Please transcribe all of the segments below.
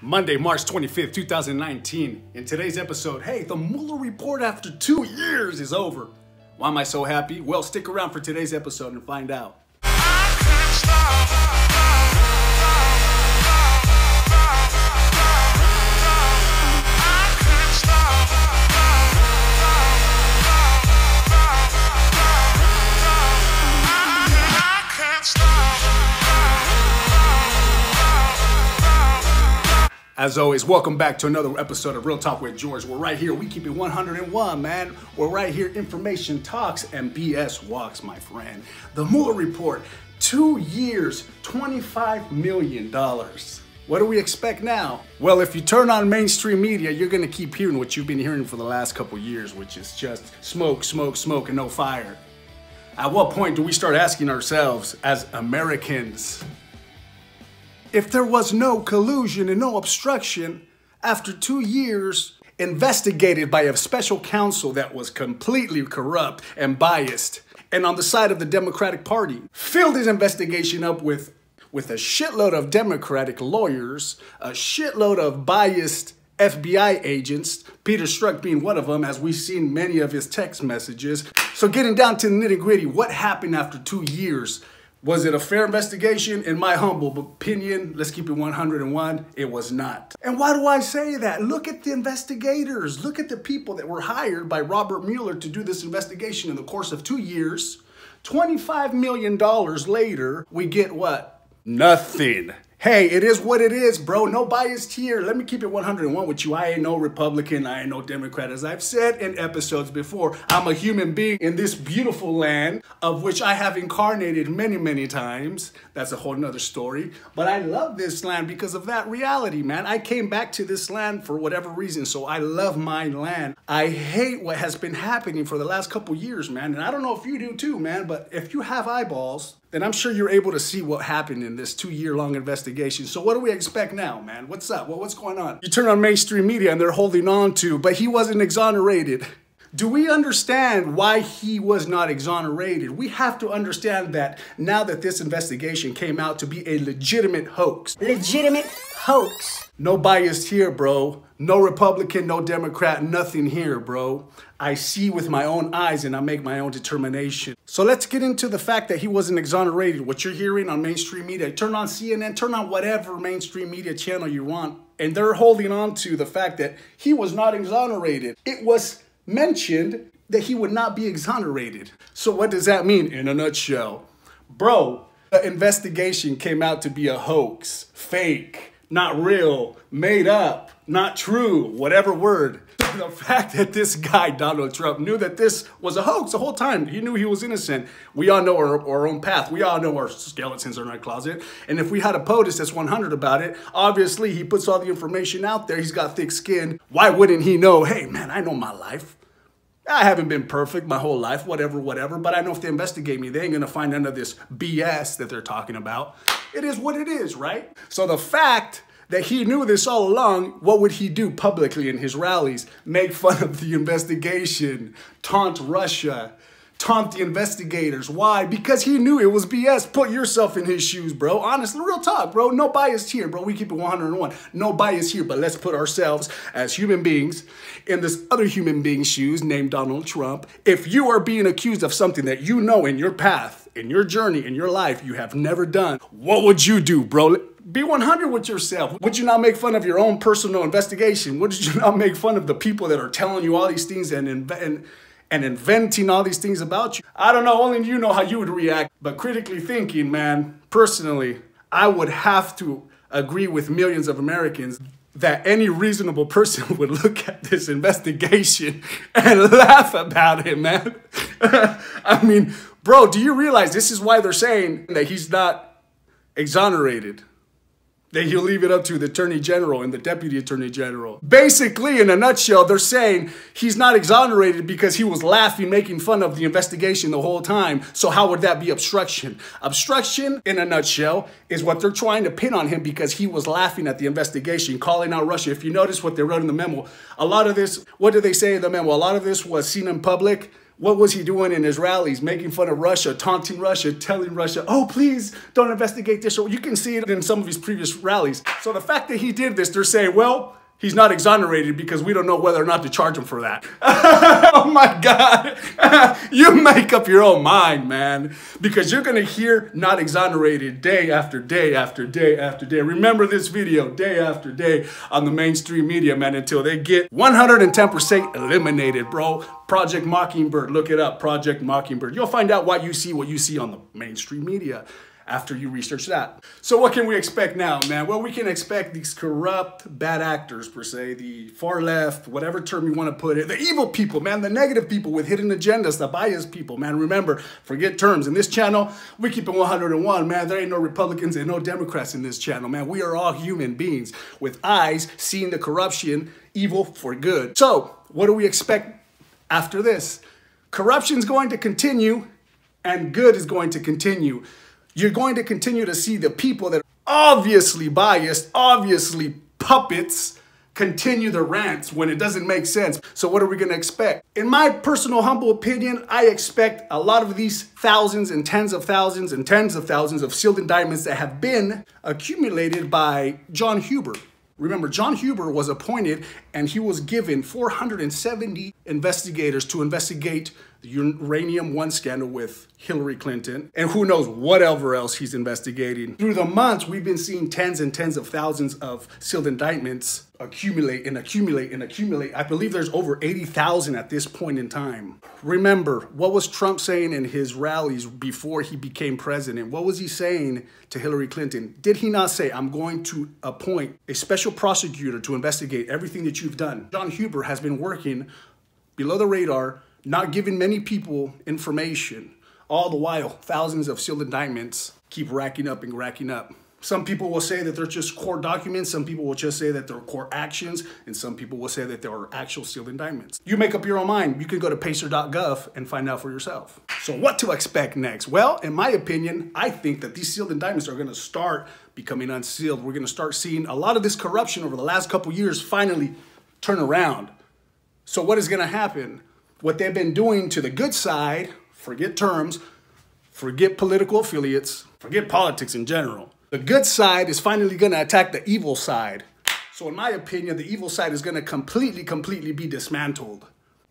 Monday, March 25th, 2019. In today's episode, hey, the Mueller report after 2 years is over. Why am I so happy? Well, stick around for today's episode and find out. As always, welcome back to another episode of Real Talk with George. We're right here. We keep it 101, man. We're right here. Information talks and BS walks, my friend. The Mueller report, 2 years, $25 million. What do we expect now? Well, if you turn on mainstream media, you're going to keep hearing what you've been hearing for the last couple years, which is just smoke, smoke, smoke, and no fire. At what point do we start asking ourselves as Americans, if there was no collusion and no obstruction after 2 years investigated by a special counsel that was completely corrupt and biased and on the side of the Democratic Party, filled his investigation up with a shitload of Democratic lawyers, a shitload of biased FBI agents, Peter Strzok being one of them, as we've seen many of his text messages. So getting down to the nitty-gritty, what happened after 2 years? Was it a fair investigation? In my humble opinion, let's keep it 101, it was not. And why do I say that? Look at the investigators. Look at the people that were hired by Robert Mueller to do this investigation in the course of 2 years. $25 million later, we get what? Nothing. Hey, it is what it is, bro. No bias here. Let me keep it 101 with you. I ain't no Republican. I ain't no Democrat. As I've said in episodes before, I'm a human being in this beautiful land of which I have incarnated many, many times. That's a whole nother story. But I love this land because of that reality, man. I came back to this land for whatever reason, so I love my land. I hate what has been happening for the last couple years, man. And I don't know if you do too, man, but if you have eyeballs, then I'm sure you're able to see what happened in this 2 year long investigation. So what do we expect now, man? What's up? What's going on? You turn on mainstream media and they're holding on to, but he wasn't exonerated. Do we understand why he was not exonerated? We have to understand that now that this investigation came out to be a legitimate hoax. Legitimate hoax. No bias here, bro. No Republican, no Democrat, nothing here, bro. I see with my own eyes and I make my own determination. So let's get into the fact that he wasn't exonerated. What you're hearing on mainstream media, turn on CNN, turn on whatever mainstream media channel you want, and they're holding on to the fact that he was not exonerated. It was mentioned that he would not be exonerated. So what does that mean in a nutshell? Bro, the investigation came out to be a hoax, fake, not real, made up, not true, whatever word. The fact that this guy, Donald Trump, knew that this was a hoax the whole time. He knew he was innocent. We all know our own path. We all know our skeletons are in our closet. And if we had a POTUS that's 100 about it, obviously he puts all the information out there. He's got thick skin. Why wouldn't he know, hey, man, I know my life. I haven't been perfect my whole life, whatever, but I know if they investigate me, they ain't gonna find none of this BS that they're talking about. It is what it is, right? So the fact that he knew this all along, what would he do publicly in his rallies? Make fun of the investigation, taunt Russia, taunt the investigators. Why? Because he knew it was BS. Put yourself in his shoes, bro. Honestly, real talk, bro. No bias here, bro. We keep it 101. No bias here, but let's put ourselves as human beings in this other human being's shoes named Donald Trump. If you are being accused of something that you know in your path, in your journey, in your life, you have never done, what would you do, bro? Be 100 with yourself. Would you not make fun of your own personal investigation? Would you not make fun of the people that are telling you all these things and inventing all these things about you? I don't know, only you know how you would react. But critically thinking, man, personally, I would have to agree with millions of Americans that any reasonable person would look at this investigation and laugh about it, man. I mean, bro, do you realize this is why they're saying that he's not exonerated? That he'll leave it up to the Attorney General and the Deputy Attorney General. Basically, in a nutshell, they're saying he's not exonerated because he was laughing, making fun of the investigation the whole time. So how would that be obstruction? Obstruction, in a nutshell, is what they're trying to pin on him because he was laughing at the investigation, calling out Russia. If you notice what they wrote in the memo, a lot of this, what did they say in the memo? A lot of this was seen in public What was he doing in his rallies? Making fun of Russia, taunting Russia, telling Russia, oh, please don't investigate this. You can see it in some of his previous rallies. So the fact that he did this, they're saying, well, he's not exonerated because we don't know whether or not to charge him for that. Oh my God. You make up your own mind, man. Because you're going to hear not exonerated day after day after day after day. Remember this video day after day on the mainstream media, man, until they get 110% eliminated, bro. Project Mockingbird. Look it up. Project Mockingbird. You'll find out why you see what you see on the mainstream media after you research that. So what can we expect now, man? Well, we can expect these corrupt, bad actors, per se, the far left, whatever term you want to put it, the evil people, man, the negative people with hidden agendas, the biased people, man. Remember, forget terms. In this channel, we keep it 101, man. There ain't no Republicans and no Democrats in this channel, man. We are all human beings with eyes seeing the corruption, evil for good. So what do we expect after this? Corruption's going to continue and good is going to continue. You're going to continue to see the people that are obviously biased, obviously puppets, continue the rants when it doesn't make sense. So what are we going to expect? In my personal humble opinion, I expect a lot of these thousands and tens of thousands and tens of thousands of sealed indictments that have been accumulated by John Huber. Remember, John Huber was appointed and he was given 470 investigators to investigate the Uranium One scandal with Hillary Clinton, and who knows whatever else he's investigating. Through the months, we've been seeing tens and tens of thousands of sealed indictments accumulate and accumulate and accumulate. I believe there's over 80,000 at this point in time. Remember, what was Trump saying in his rallies before he became president? What was he saying to Hillary Clinton? Did he not say, I'm going to appoint a special prosecutor to investigate everything that you've done? John Huber has been working below the radar, not giving many people information. All the while, thousands of sealed indictments keep racking up and racking up. Some people will say that they're just court documents. Some people will just say that they're court actions. And some people will say that there are actual sealed indictments. You make up your own mind. You can go to pacer.gov and find out for yourself. So what to expect next? Well, in my opinion, I think that these sealed indictments are going to start becoming unsealed. We're going to start seeing a lot of this corruption over the last couple years finally turn around. So what is going to happen? What they've been doing to the good side, forget terms, forget political affiliates, forget politics in general. The good side is finally going to attack the evil side. So in my opinion, the evil side is going to completely be dismantled.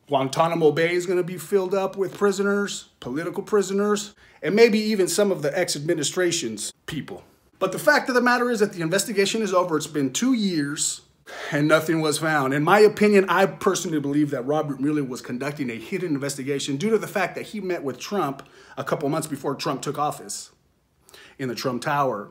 Guantanamo Bay is going to be filled up with prisoners, political prisoners, and maybe even some of the ex-administration's people. But the fact of the matter is that the investigation is over. It's been 2 years. And nothing was found. In my opinion, I personally believe that Robert Mueller was conducting a hidden investigation due to the fact that he met with Trump a couple months before Trump took office in the Trump Tower.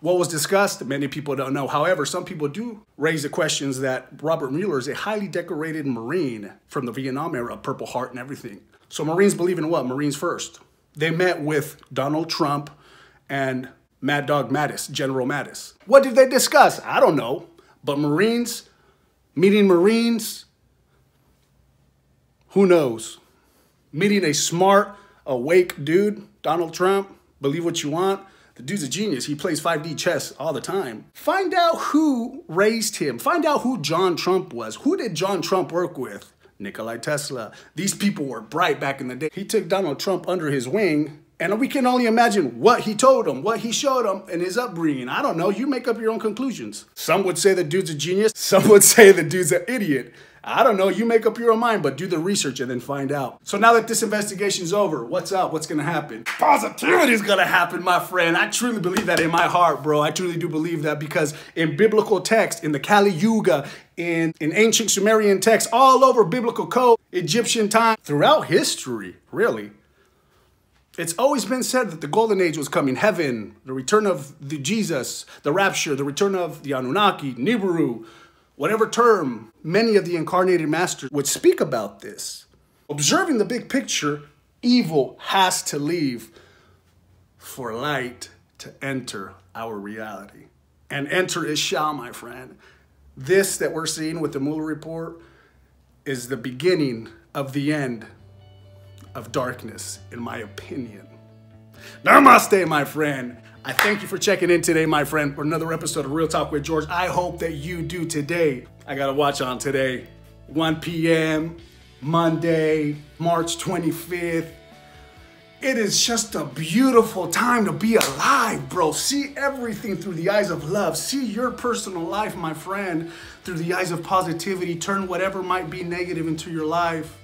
What was discussed, many people don't know. However, some people do raise the questions that Robert Mueller is a highly decorated Marine from the Vietnam era, Purple Heart and everything. So Marines believe in what? Marines first. They met with Donald Trump and Mad Dog Mattis, General Mattis. What did they discuss? I don't know. But Marines, meeting Marines, who knows? Meeting a smart, awake dude, Donald Trump, believe what you want. The dude's a genius. He plays 5D chess all the time. Find out who raised him. Find out who John Trump was. Who did John Trump work with? Nikola Tesla. These people were bright back in the day. He took Donald Trump under his wing. And we can only imagine what he told him, what he showed him in his upbringing. I don't know. You make up your own conclusions. Some would say the dude's a genius. Some would say the dude's an idiot. I don't know. You make up your own mind, but do the research and then find out. So now that this investigation's over, what's up? What's going to happen? Positivity is going to happen, my friend. I truly believe that in my heart, bro. I truly do believe that because in biblical text, in the Kali Yuga, in ancient Sumerian texts, all over biblical code, Egyptian time, throughout history, really, it's always been said that the golden age was coming. Heaven, the return of the Jesus, the rapture, the return of the Anunnaki, Nibiru, whatever term, many of the incarnated masters would speak about this. Observing the big picture, evil has to leave for light to enter our reality. And enter it shall, my friend. This that we're seeing with the Mueller report is the beginning of the end of darkness, in my opinion. Namaste, my friend. I thank you for checking in today, my friend, for another episode of Real Talk with George. I hope that you do today. I got to watch on today, 1 p.m. Monday, March 25th. It is just a beautiful time to be alive, bro. See everything through the eyes of love. See your personal life, my friend, through the eyes of positivity. Turn whatever might be negative into your life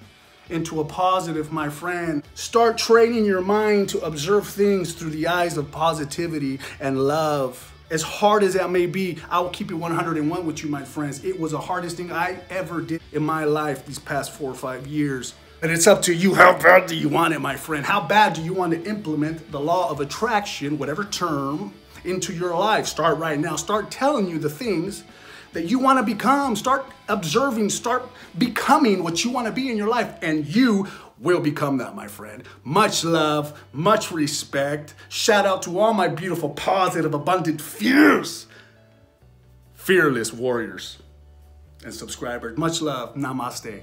into a positive, my friend. Start training your mind to observe things through the eyes of positivity and love. As hard as that may be, I will keep it 101 with you, my friends. It was the hardest thing I ever did in my life these past 4 or 5 years. But it's up to you. How bad do you want it, my friend? How bad do you want to implement the law of attraction, whatever term, into your life? Start right now. Start telling you the things that you want to become. Start observing. Start becoming what you want to be in your life. And you will become that, my friend. Much love, much respect. Shout out to all my beautiful, positive, abundant, fearless warriors and subscribers. Much love. Namaste.